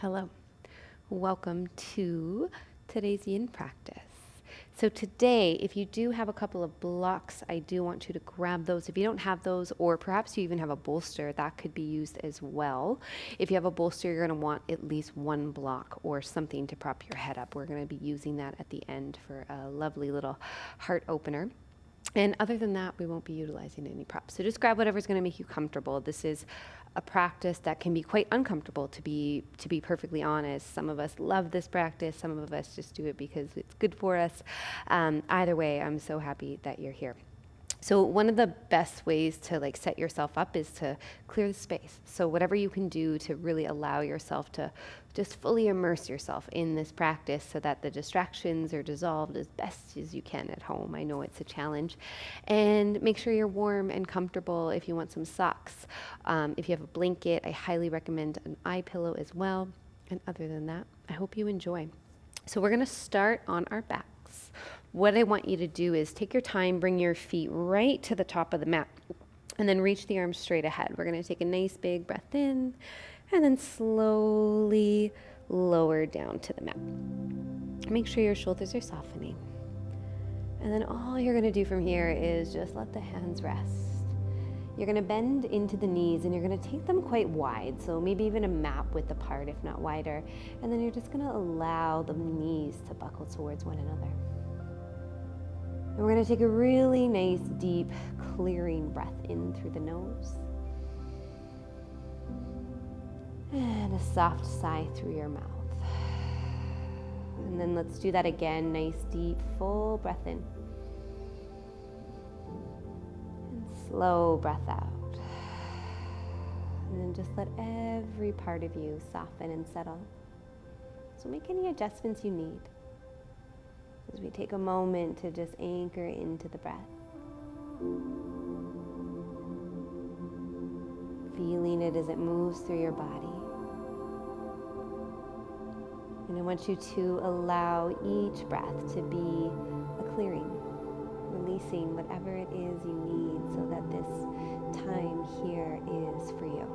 Hello, welcome to today's yin practice. So today, if you do have a couple of blocks, I do want you to grab those. If you don't have those, or perhaps you even have a bolster, that could be used as well. If you have a bolster, you're going to want at least one block or something to prop your head up. We're going to be using that at the end for a lovely little heart opener. And other than that, we won't be utilizing any props. So just grab whatever's going to make you comfortable. This is a practice that can be quite uncomfortable, to be perfectly honest. Some of us love this practice. Some of us just do it because it's good for us. Either way, I'm so happy that you're here. So one of the best ways to set yourself up is to clear the space. So whatever you can do to really allow yourself to just fully immerse yourself in this practice so that the distractions are dissolved as best as you can at home. I know it's a challenge. And make sure you're warm and comfortable. If you want some socks, if you have a blanket, I highly recommend an eye pillow as well. And other than that, I hope you enjoy. So we're going to start on our backs. What I want you to do is take your time, bring your feet right to the top of the mat, and then reach the arms straight ahead. We're going to take a nice big breath in, and then slowly lower down to the mat. Make sure your shoulders are softening. And then all you're going to do from here is just let the hands rest. You're going to bend into the knees and you're going to take them quite wide, so maybe even a mat width apart, if not wider. And then you're just going to allow the knees to buckle towards one another. And we're going to take a really nice, deep, clearing breath in through the nose. And a soft sigh through your mouth. And then let's do that again. Nice, deep, full breath in. Slow breath out. And then just let every part of you soften and settle. So make any adjustments you need as we take a moment to just anchor into the breath. Feeling it as it moves through your body. And I want you to allow each breath to be a clearing, releasing whatever it is you need so that this time here is for you.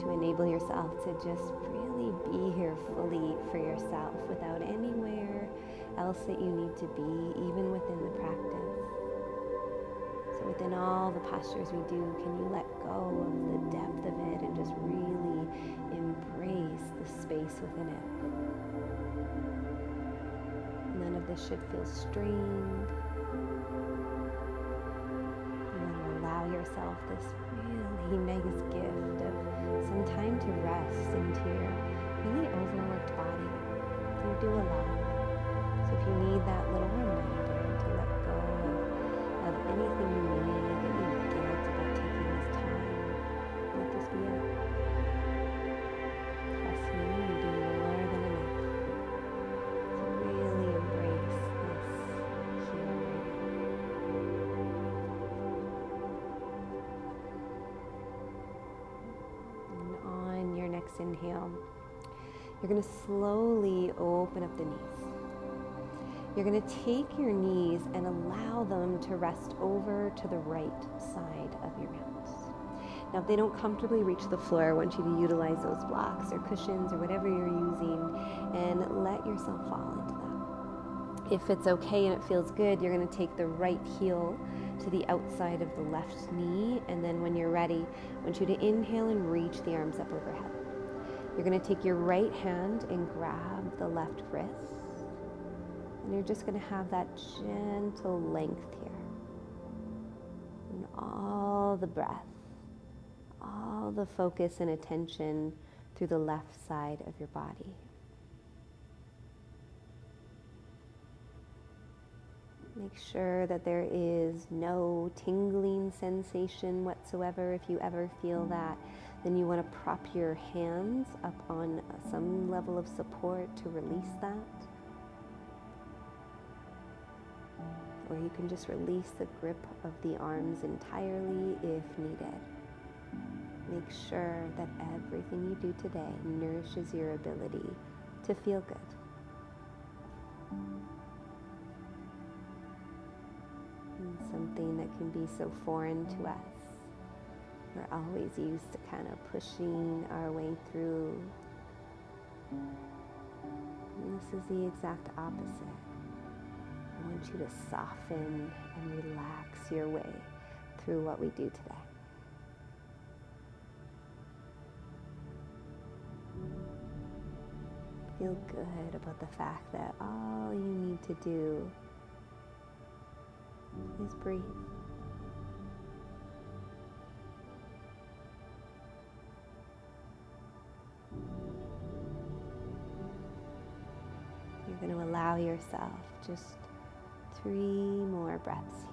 To enable yourself to just really be here fully for yourself without anywhere else that you need to be, even within the practice. So within all the postures we do, can you let go of the depth of it and just really embrace the space within it? None of this should feel strained. You want to allow yourself this really nice gift of some time to rest into your really overworked body. You do a lot. So if you need that little reminder to let go of anything you need, any guilt about taking this time, let this be it. Trust me, you do more than enough. So really embrace this here right now. And on your next inhale, you're going to slowly open up the knees. You're going to take your knees and allow them to rest over to the right side of your mat. Now, if they don't comfortably reach the floor, I want you to utilize those blocks or cushions or whatever you're using and let yourself fall into that. If it's okay and it feels good, you're going to take the right heel to the outside of the left knee, and then when you're ready, I want you to inhale and reach the arms up overhead. You're going to take your right hand and grab the left wrist. And you're just going to have that gentle length here. And all the breath, all the focus and attention through the left side of your body. Make sure that there is no tingling sensation whatsoever. If you ever feel that, then you want to prop your hands up on some level of support to release that. Or you can just release the grip of the arms entirely if needed. Make sure that everything you do today nourishes your ability to feel good. And something that can be so foreign to us We're always used to kind of pushing our way through. And this is the exact opposite. I want you to soften and relax your way through what we do today. Feel good about the fact that all you need to do is breathe. You're going to allow yourself just 3 more breaths here.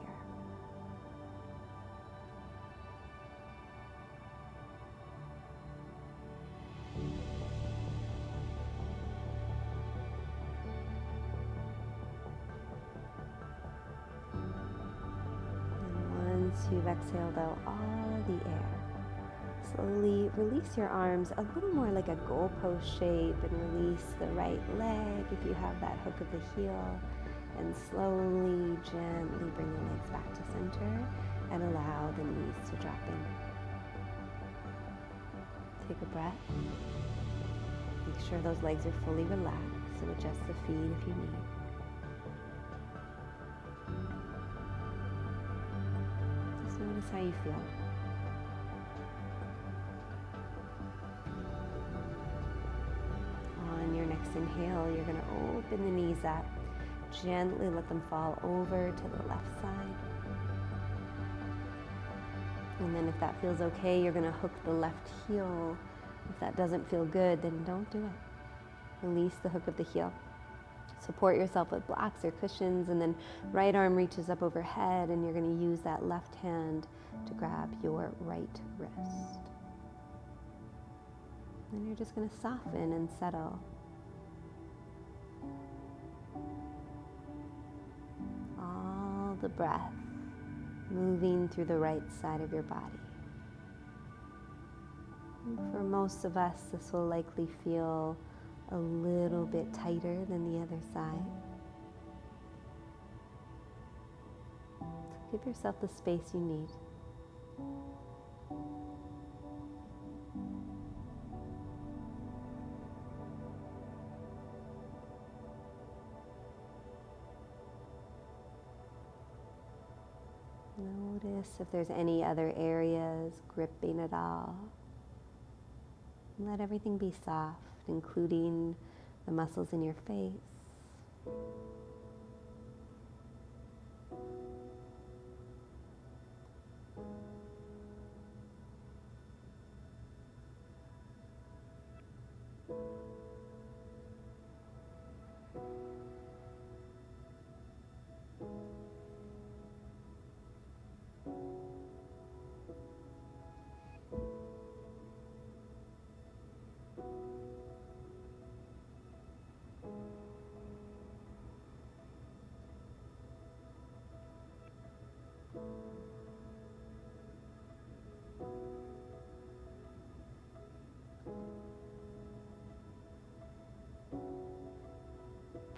And once you've exhaled out all of the air, slowly release your arms a little more like a goalpost shape and release the right leg if you have that hook of the heel, and slowly, gently bring the legs back to center and allow the knees to drop in. Take a breath. Make sure those legs are fully relaxed, and adjust the feet if you need. Just notice how you feel. On your next inhale, you're going to open the knees up. Gently let them fall over to the left side. And then if that feels okay, you're going to hook the left heel. If that doesn't feel good, then don't do it. Release the hook of the heel. Support yourself with blocks or cushions, and then right arm reaches up overhead, and you're going to use that left hand to grab your right wrist. And you're just going to soften and settle. All the breath moving through the right side of your body. And for most of us, this will likely feel a little bit tighter than the other side. So give yourself the space you need. Notice if there's any other areas gripping at all. Let everything be soft, including the muscles in your face.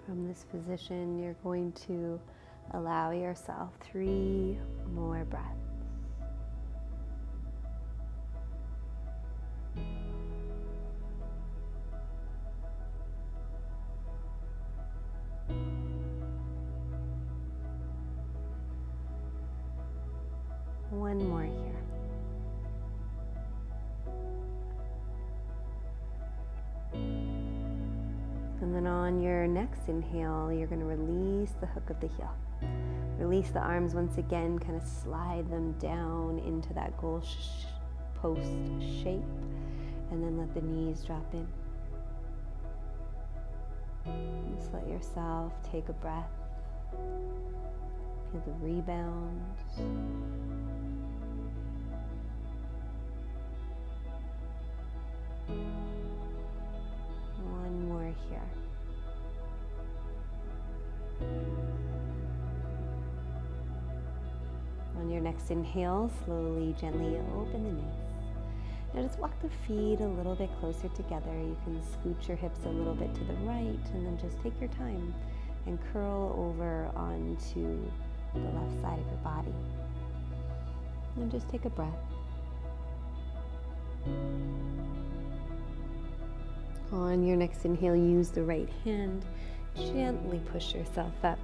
From this position, you're going to allow yourself 3 more breaths. One more here. And then on your next inhale, you're going to release the hook of the heel. Release the arms once again, kind of slide them down into that goal post shape, and then let the knees drop in. Just let yourself take a breath. Feel the rebound. One more here. On your next inhale, slowly, gently open the knees. Now just walk the feet a little bit closer together. You can scoot your hips a little bit to the right, and then just take your time and curl over onto the left side of your body. And just take a breath. On your next inhale, use the right hand. Gently push yourself up.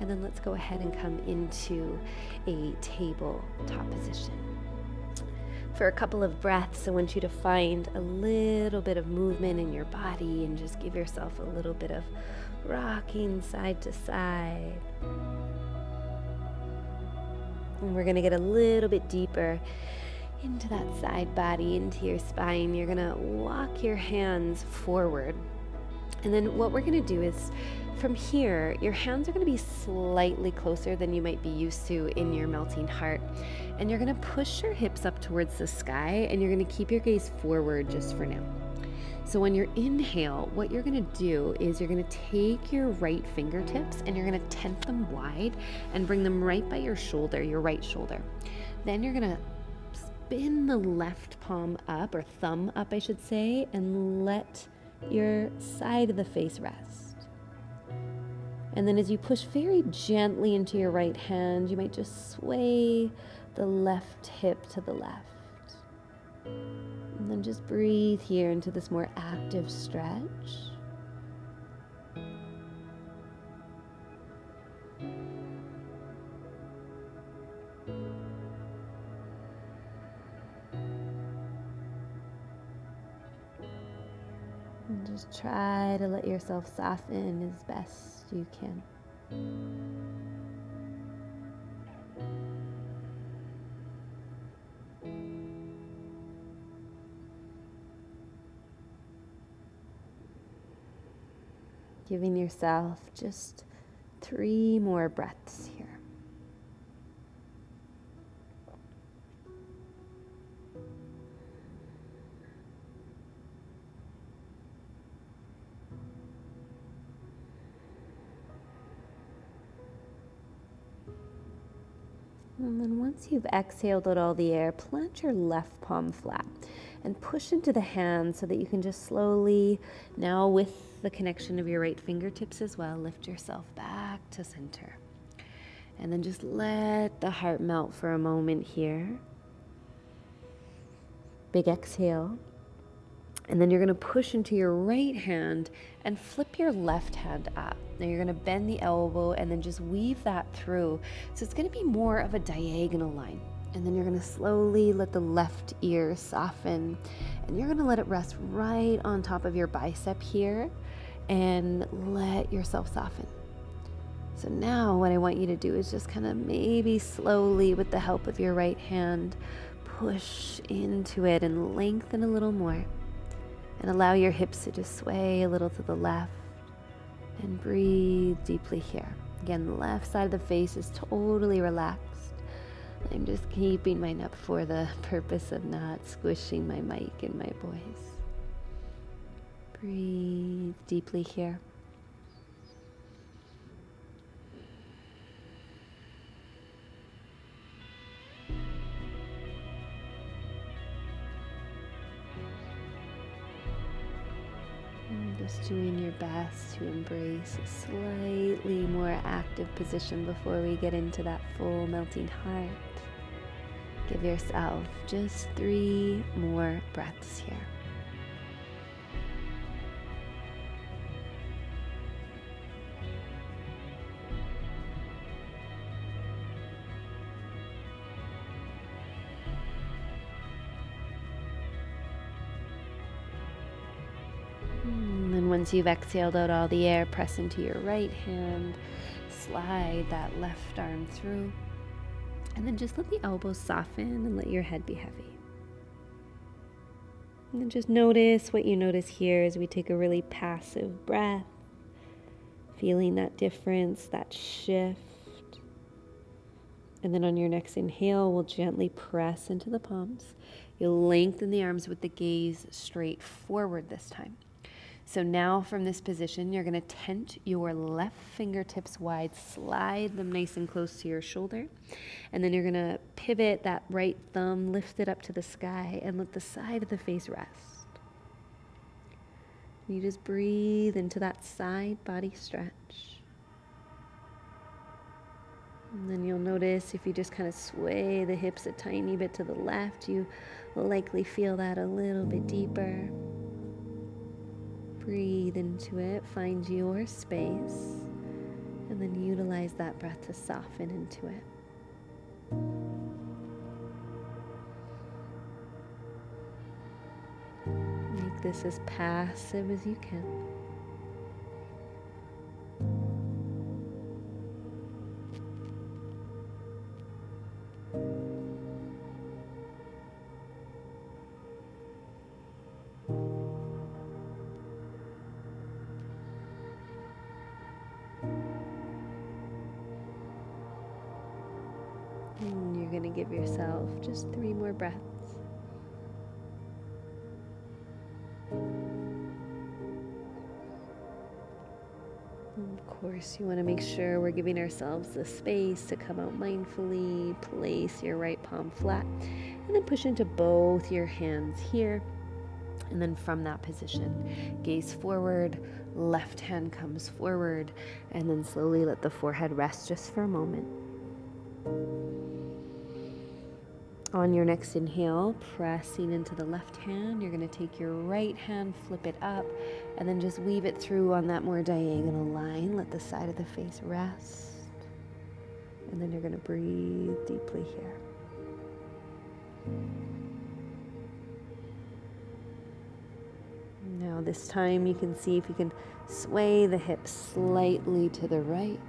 And then let's go ahead and come into a tabletop position. For a couple of breaths, I want you to find a little bit of movement in your body and just give yourself a little bit of rocking side to side. And we're going to get a little bit deeper into that side body, into your spine. You're going to walk your hands forward. And then what we're going to do is, from here, your hands are going to be slightly closer than you might be used to in your melting heart. And you're going to push your hips up towards the sky, and you're going to keep your gaze forward just for now. So on your inhale, what you're going to do is you're going to take your right fingertips and you're going to tent them wide and bring them right by your shoulder, your right shoulder. Then you're going to spin the left palm up, or thumb up, I should say, and let your side of the face rest. And then as you push very gently into your right hand, you might just sway the left hip to the left. And then just breathe here into this more active stretch. And just try to let yourself soften as best you can. Giving yourself just 3 more breaths here. And then once you've exhaled out all the air, plant your left palm flat and push into the hand so that you can just slowly, now with the connection of your right fingertips as well, lift yourself back to center. And then just let the heart melt for a moment here. Big exhale. And then you're going to push into your right hand and flip your left hand up. Now you're going to bend the elbow and then just weave that through. So it's going to be more of a diagonal line. And then you're going to slowly let the left ear soften. And you're going to let it rest right on top of your bicep here. And let yourself soften. So now what I want you to do is just kind of maybe slowly, with the help of your right hand, push into it and lengthen a little more. And allow your hips to just sway a little to the left. And breathe deeply here. Again, the left side of the face is totally relaxed. I'm just keeping mine up for the purpose of not squishing my mic and my voice. Breathe deeply here. Just doing your best to embrace a slightly more active position before we get into that full melting heart. Give yourself just 3 more breaths here. Once you've exhaled out all the air, press into your right hand, slide that left arm through, and then just let the elbows soften and let your head be heavy. And then just notice what you notice here as we take a really passive breath, feeling that difference, that shift. And then on your next inhale, we'll gently press into the palms. You'll lengthen the arms with the gaze straight forward this time. So now from this position, you're going to tent your left fingertips wide, slide them nice and close to your shoulder. And then you're going to pivot that right thumb, lift it up to the sky, and let the side of the face rest. You just breathe into that side body stretch. And then you'll notice if you just kind of sway the hips a tiny bit to the left, you will likely feel that a little bit deeper. Breathe into it, find your space, and then utilize that breath to soften into it. Make this as passive as you can. And you're going to give yourself just 3 more breaths. Of course, you want to make sure we're giving ourselves the space to come out mindfully. Place your right palm flat and then push into both your hands here. And then from that position, gaze forward, left hand comes forward, and then slowly let the forehead rest just for a moment. On your next inhale, pressing into the left hand, you're going to take your right hand, flip it up, and then just weave it through on that more diagonal line. Let the side of the face rest. And then you're going to breathe deeply here. Now this time you can see if you can sway the hips slightly to the right.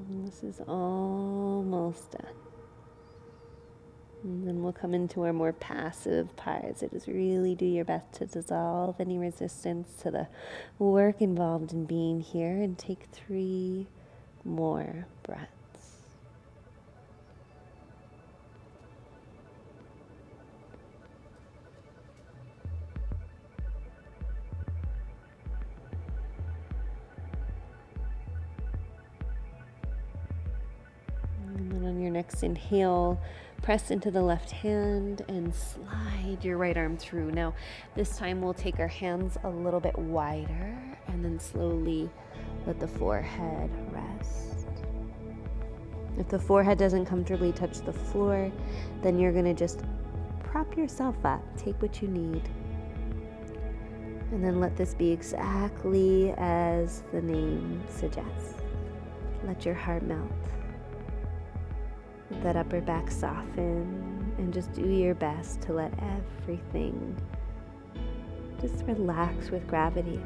And this is almost done. And then we'll come into our more passive part. So just really do your best to dissolve any resistance to the work involved in being here, and take 3 more breaths. And then on your next inhale, press into the left hand and slide your right arm through. Now, this time we'll take our hands a little bit wider and then slowly let the forehead rest. If the forehead doesn't comfortably touch the floor, then you're going to just prop yourself up. Take what you need. And then let this be exactly as the name suggests. Let your heart melt. Let that upper back soften, and just do your best to let everything just relax with gravity.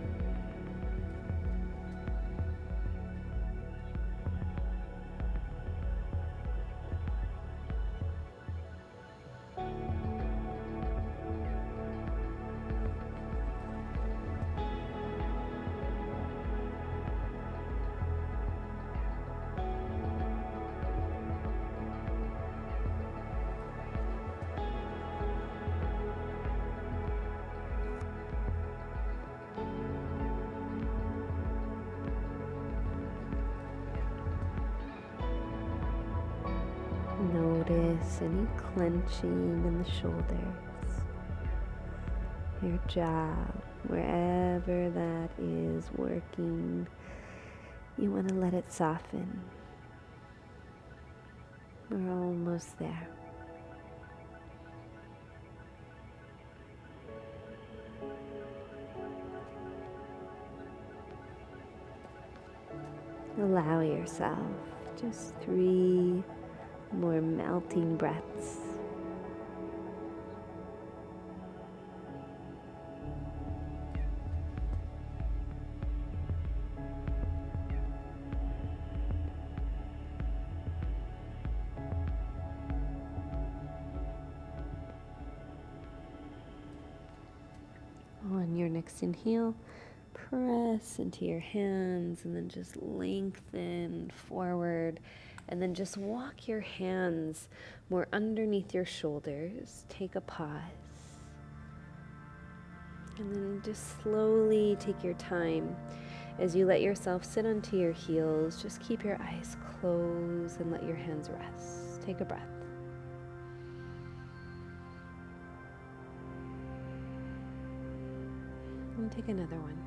Notice any clenching in the shoulders, your jaw, wherever that is working. You want to let it soften. We're almost there. Allow yourself just 3 more melting breaths. On your next inhale, press into your hands and then just lengthen forward. And then just walk your hands more underneath your shoulders. Take a pause. And then just slowly take your time As you let yourself sit onto your heels, just keep your eyes closed and let your hands rest. Take a breath. And take another one.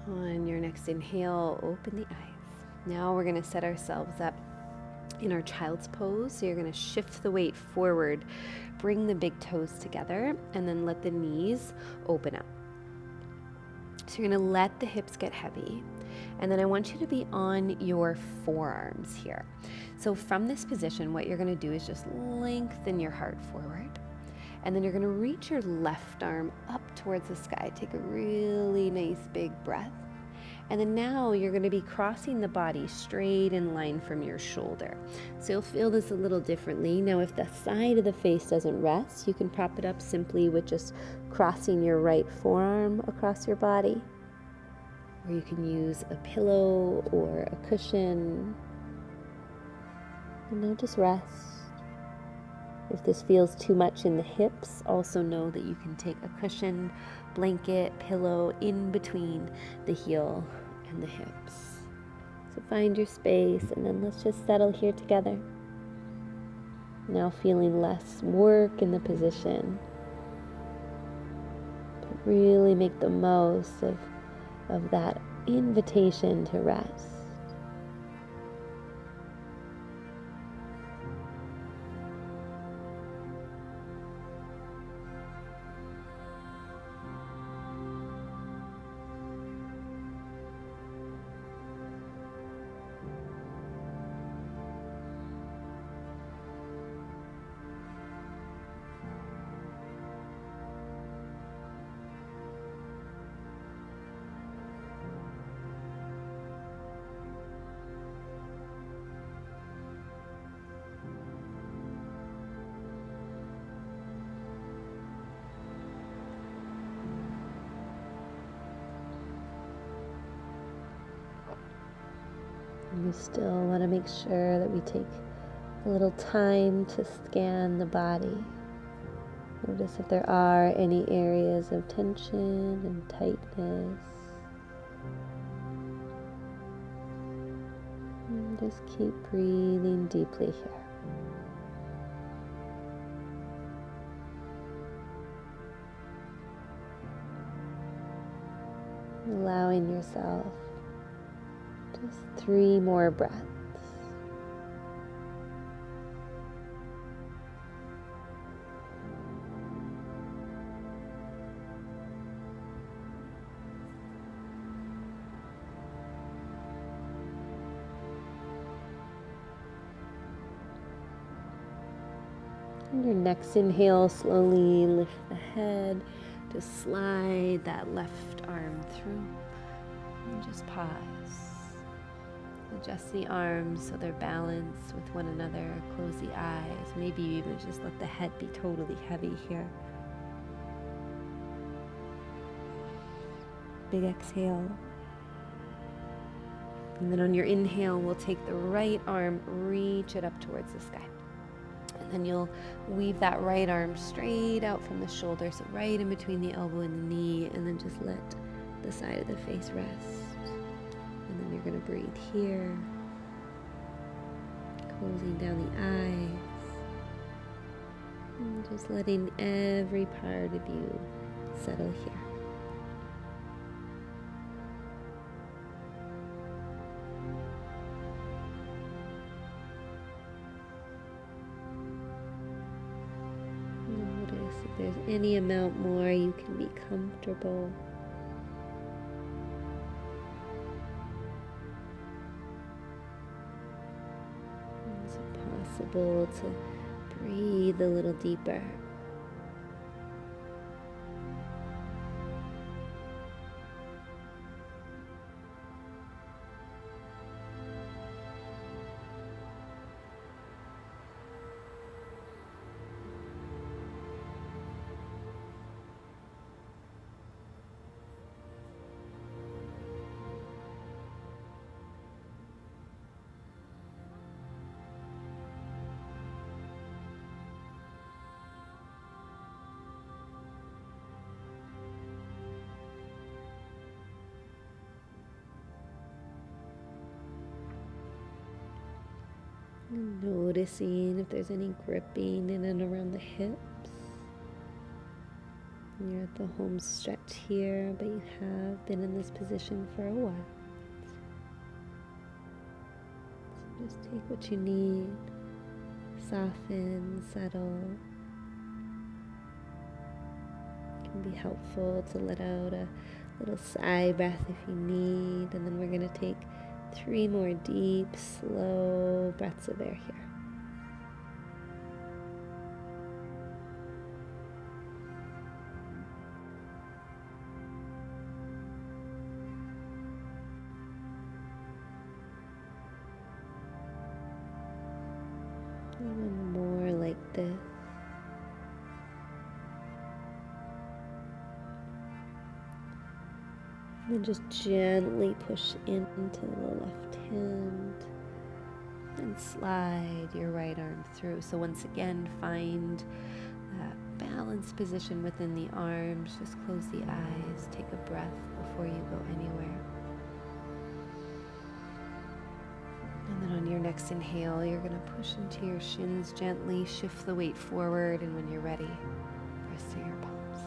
On your next inhale, open the eyes. Now we're going to set ourselves up in our child's pose. So you're going to shift the weight forward, bring the big toes together, and then let the knees open up. So you're going to let the hips get heavy. And then I want you to be on your forearms here. So from this position, what you're going to do is just lengthen your heart forward. And then you're going to reach your left arm up towards the sky. Take a really nice big breath. And then now you're going to be crossing the body straight in line from your shoulder. So you'll feel this a little differently. Now, if the side of the face doesn't rest, you can prop it up simply with just crossing your right forearm across your body. Or you can use a pillow or a cushion. And now just rest. If this feels too much in the hips, also know that you can take a cushion, blanket, pillow in between the heel and the hips. So find your space, and then let's just settle here together. Now feeling less work in the position, but really make the most of that invitation to rest. We still want to make sure that we take a little time to scan the body. Notice if there are any areas of tension and tightness. And just keep breathing deeply here. Allowing yourself just 3 more breaths. On your next inhale, slowly lift the head. Just slide that left arm through. And just pause. Adjust the arms so they're balanced with one another. Close the eyes. Maybe you even just let the head be totally heavy here. Big exhale. And then on your inhale, we'll take the right arm, reach it up towards the sky. And then you'll weave that right arm straight out from the shoulder, so right in between the elbow and the knee, and then just let the side of the face rest. And then you're going to breathe here, closing down the eyes, and just letting every part of you settle here. Notice if there's any amount more you can be comfortable. Is it possible to breathe a little deeper? And noticing if there's any gripping in and around the hips. You're at the home stretch here, but you have been in this position for a while. So just take what you need, soften, settle. It can be helpful to let out a little sigh breath if you need, and then we're going to take 3 more deep, slow breaths of air here. Even more like this. And then just gently push into the left hand and slide your right arm through. So once again, find that balanced position within the arms. Just close the eyes, take a breath before you go anywhere. And then on your next inhale, you're going to push into your shins gently, shift the weight forward, and when you're ready, press to your palms.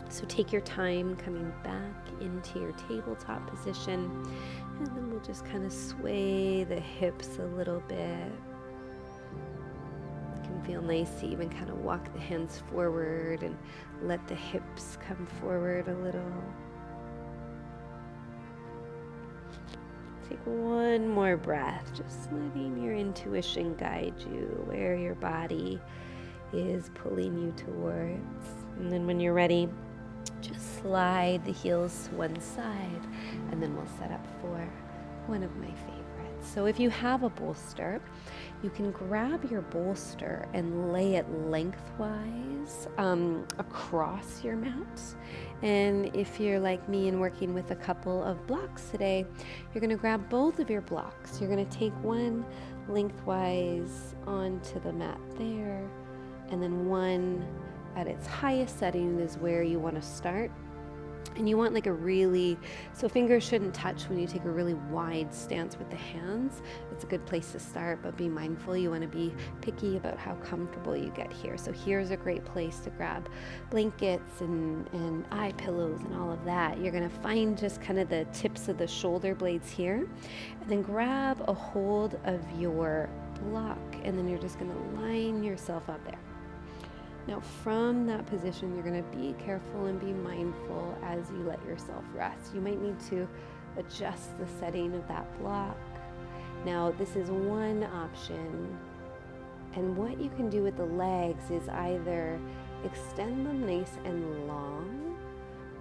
So take your time coming back into your tabletop position, and then we'll just kind of sway the hips a little bit. It can feel nice to even kind of walk the hands forward and let the hips come forward a little. Take one more breath, just letting your intuition guide you where your body is pulling you towards. And then when you're ready, just slide the heels to one side, and then we'll set up for one of my favorites. So if you have a bolster, you can grab your bolster and lay it lengthwise across your mat. And if you're like me and working with a couple of blocks today, you're going to grab both of your blocks. You're going to take one lengthwise onto the mat there, and then one at its highest setting is where you want to start. And you want like a really, so fingers shouldn't touch when you take a really wide stance with the hands. It's a good place to start, but be mindful. You want to be picky about how comfortable you get here. So here's a great place to grab blankets and eye pillows and all of that. You're going to find just kind of the tips of the shoulder blades here, and then grab a hold of your block, and then you're just going to line yourself up there. Now from that position, you're going to be careful and be mindful as you let yourself rest. You might need to adjust the setting of that block. Now this is one option, and what you can do with the legs is either extend them nice and long,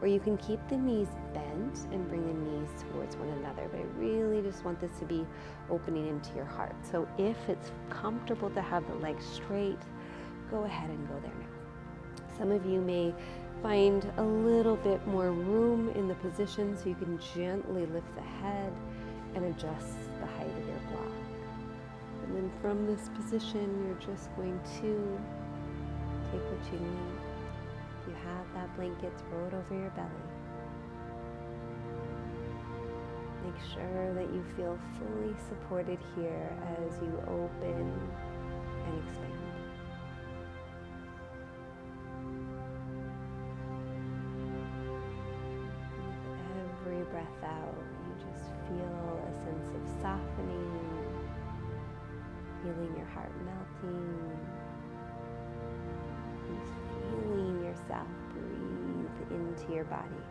or you can keep the knees bent and bring the knees towards one another. But I really just want this to be opening into your heart. So if it's comfortable to have the legs straight, go ahead and go there now. Some of you may find a little bit more room in the position, so you can gently lift the head and adjust the height of your block. And then from this position, you're just going to take what you need. If you have that blanket, throw it over your belly. Make sure that you feel fully supported here as you open and expand. Breath out, you just feel a sense of softening, feeling your heart melting, just feeling yourself breathe into your body.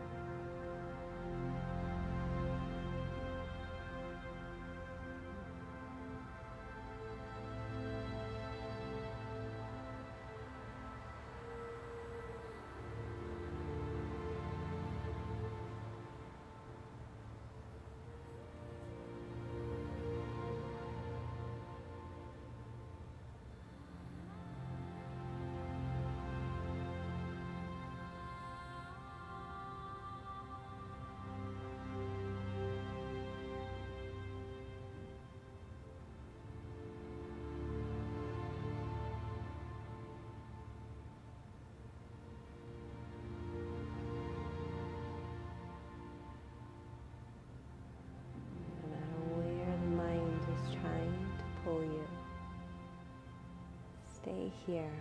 here.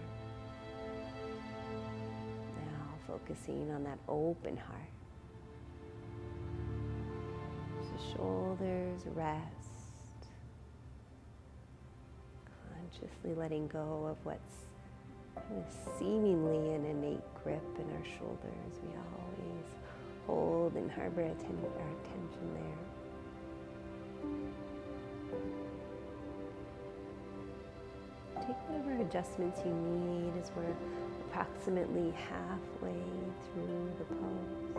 Now focusing on that open heart. The shoulders rest. Consciously letting go of what's kind of seemingly an innate grip in our shoulders. We always hold and harbor our attention there. Take whatever adjustments you need as we're approximately halfway through the pose.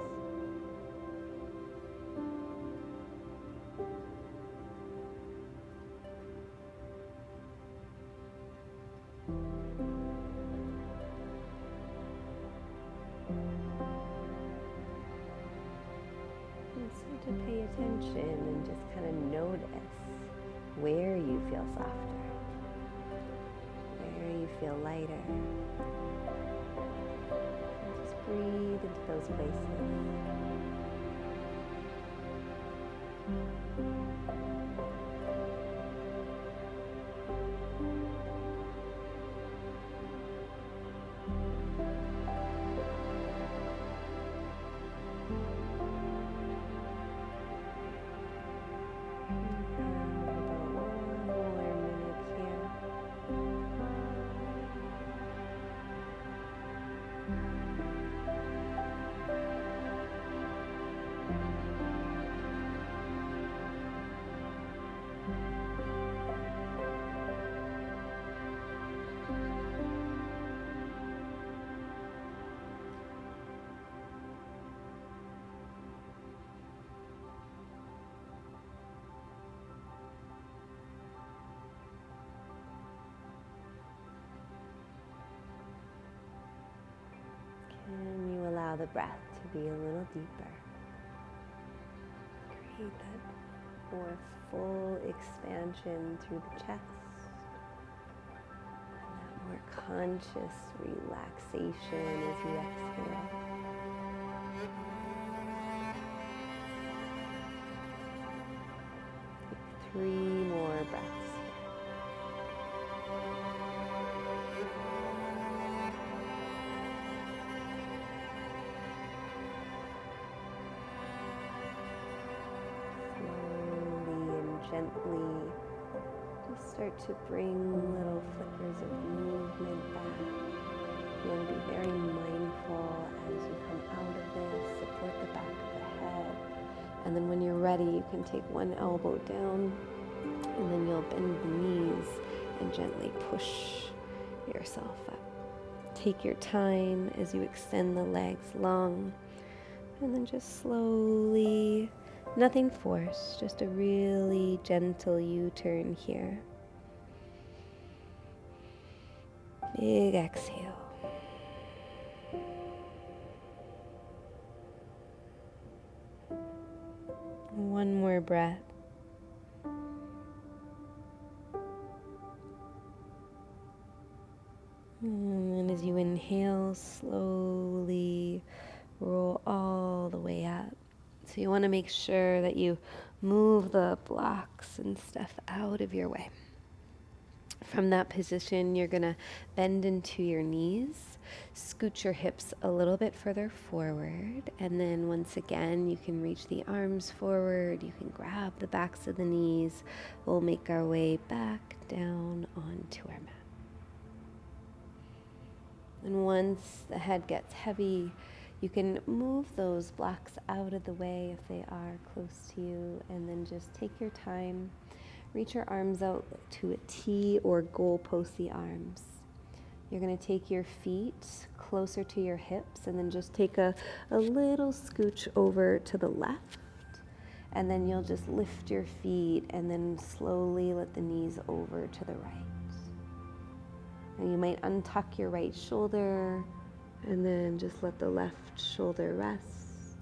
And start to pay attention and just kind of notice where you feel softer, where you feel lighter. And just breathe into those places. Can you allow the breath to be a little deeper? Create that more full expansion through the chest. And that more conscious relaxation as you exhale. Take 3 more breaths. Gently just start to bring little flickers of movement back. You want to be very mindful as you come out of this. Support the back of the head. And then when you're ready, you can take one elbow down and then you'll bend the knees and gently push yourself up. Take your time as you extend the legs long and then just slowly, nothing forced, just a really gentle U-turn here. Big exhale. One more breath. And then as you inhale, slowly roll all the way up. So you want to make sure that you move the blocks and stuff out of your way. From that position, you're going to bend into your knees, scoot your hips a little bit further forward, and then once again, you can reach the arms forward, you can grab the backs of the knees. We'll make our way back down onto our mat. And once the head gets heavy, you can move those blocks out of the way if they are close to you, and then just take your time. Reach your arms out to a T or goalposty arms. You're going to take your feet closer to your hips and then just take a little scooch over to the left. And then you'll just lift your feet and then slowly let the knees over to the right. And you might untuck your right shoulder and then just let the left shoulder rest.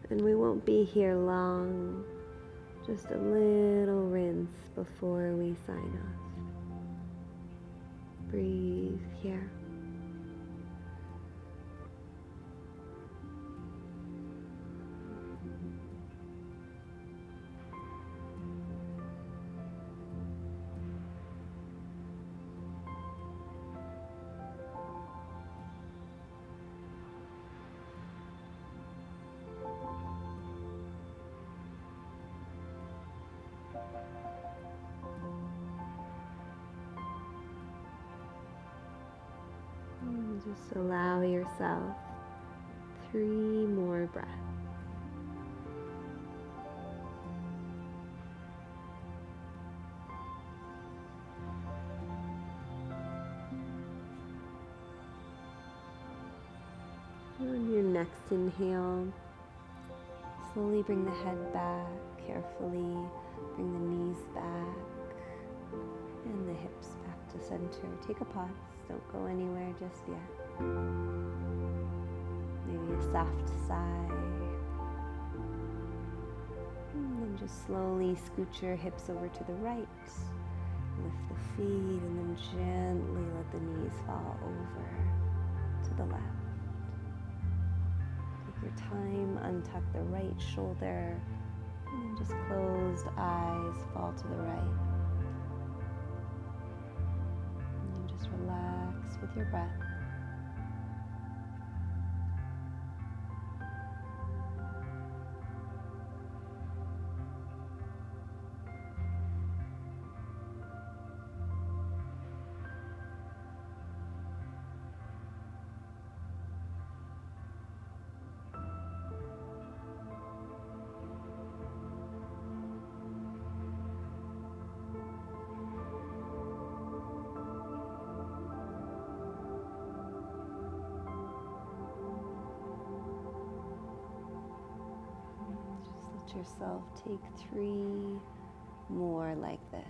And we won't be here long. Just a little rinse before we sign off. Breathe here. Just allow yourself 3 more breaths. On your next inhale, slowly bring the head back, carefully bring the knees back and the hips back to center. Take a pause, don't go anywhere just yet. Maybe a soft sigh. And then just slowly scoot your hips over to the right. Lift the feet and then gently let the knees fall over to the left. Take your time, untuck the right shoulder, and then just closed eyes fall to the right. And then just relax with your breath. Just let yourself take 3 more like this.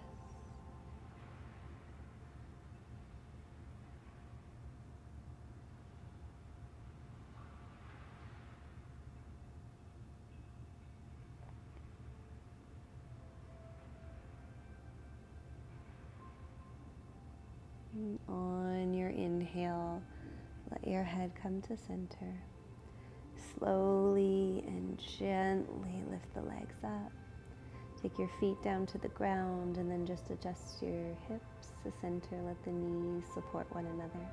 And on your inhale, let your head come to center. Slowly and gently lift the legs up. Take your feet down to the ground and then just adjust your hips to center. Let the knees support one another.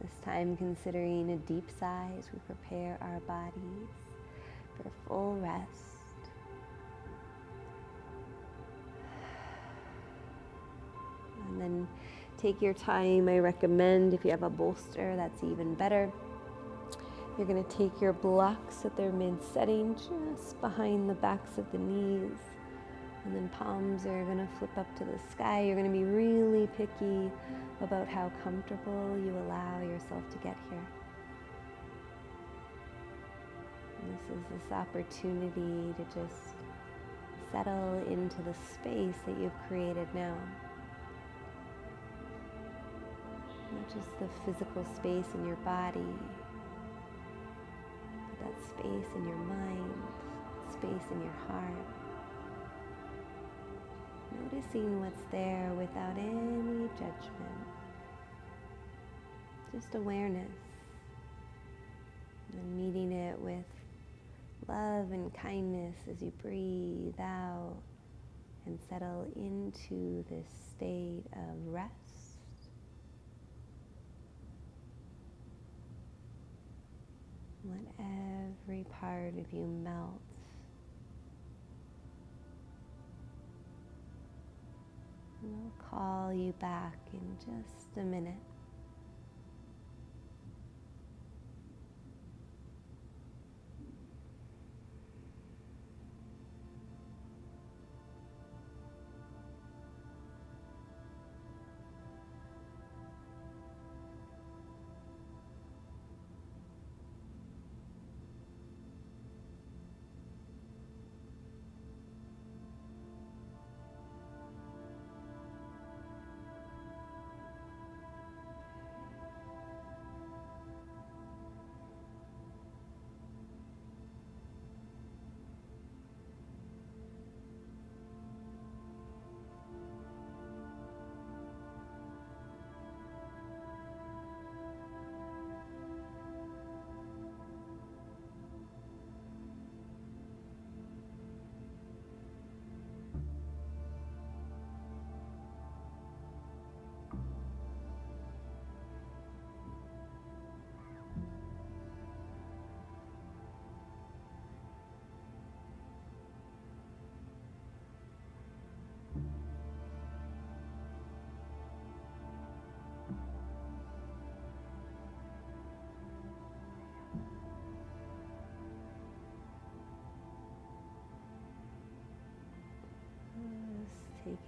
This time, considering a deep sigh as we prepare our bodies for full rest. And then take your time. I recommend, if you have a bolster, that's even better. You're going to take your blocks at their mid-setting, just behind the backs of the knees. And then palms are going to flip up to the sky. You're going to be really picky about how comfortable you allow yourself to get here. And this is this opportunity to just settle into the space that you've created now. Not just the physical space in your body, but that space in your mind, space in your heart. Noticing what's there without any judgment. Just awareness. And meeting it with love and kindness as you breathe out and settle into this state of rest. Let every part of you melt. And I'll call you back in just a minute.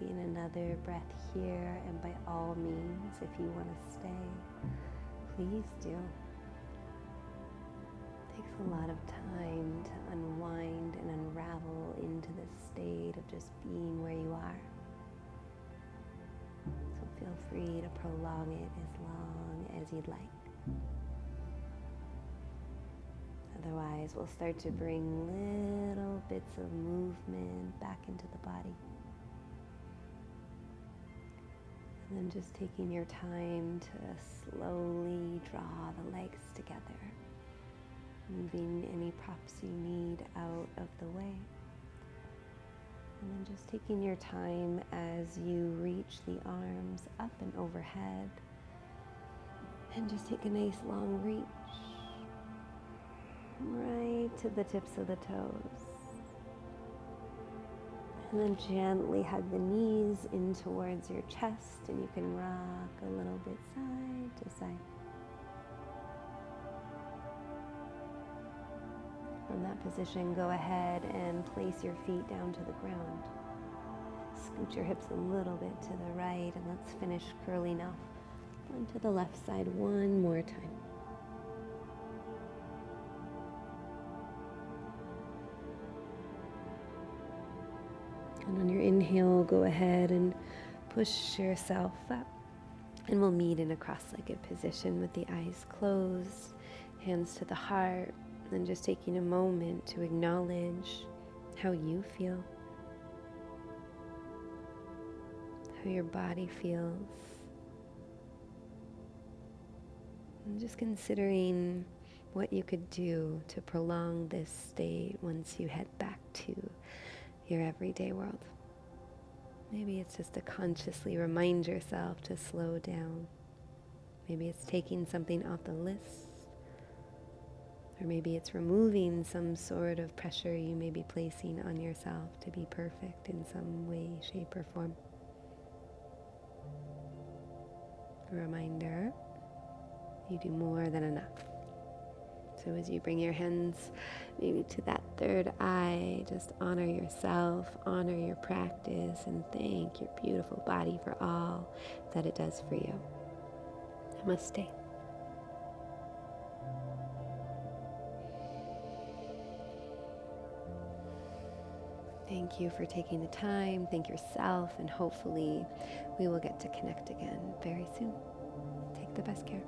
taking another breath here, and by all means, if you want to stay, please do. It takes a lot of time to unwind and unravel into this state of just being where you are. So feel free to prolong it as long as you'd like. Otherwise, we'll start to bring little bits of movement back into the body. And then just taking your time to slowly draw the legs together, moving any props you need out of the way. And then just taking your time as you reach the arms up and overhead. And just take a nice long reach right to the tips of the toes. And then gently hug the knees in towards your chest, and you can rock a little bit side to side. From that position, go ahead and place your feet down to the ground. Scoot your hips a little bit to the right, and let's finish curling off onto the left side one more time. And on your inhale, go ahead and push yourself up. And we'll meet in a cross-legged position with the eyes closed, hands to the heart, and just taking a moment to acknowledge how you feel, how your body feels. And just considering what you could do to prolong this state once you head back to your everyday world. Maybe it's just to consciously remind yourself to slow down. Maybe it's taking something off the list. Or maybe it's removing some sort of pressure you may be placing on yourself to be perfect in some way, shape, or form. A reminder, you do more than enough. So as you bring your hands maybe to that third eye, just honor yourself, honor your practice, and thank your beautiful body for all that it does for you. Namaste. Thank you for taking the time. Thank yourself, and hopefully we will get to connect again very soon. Take the best care.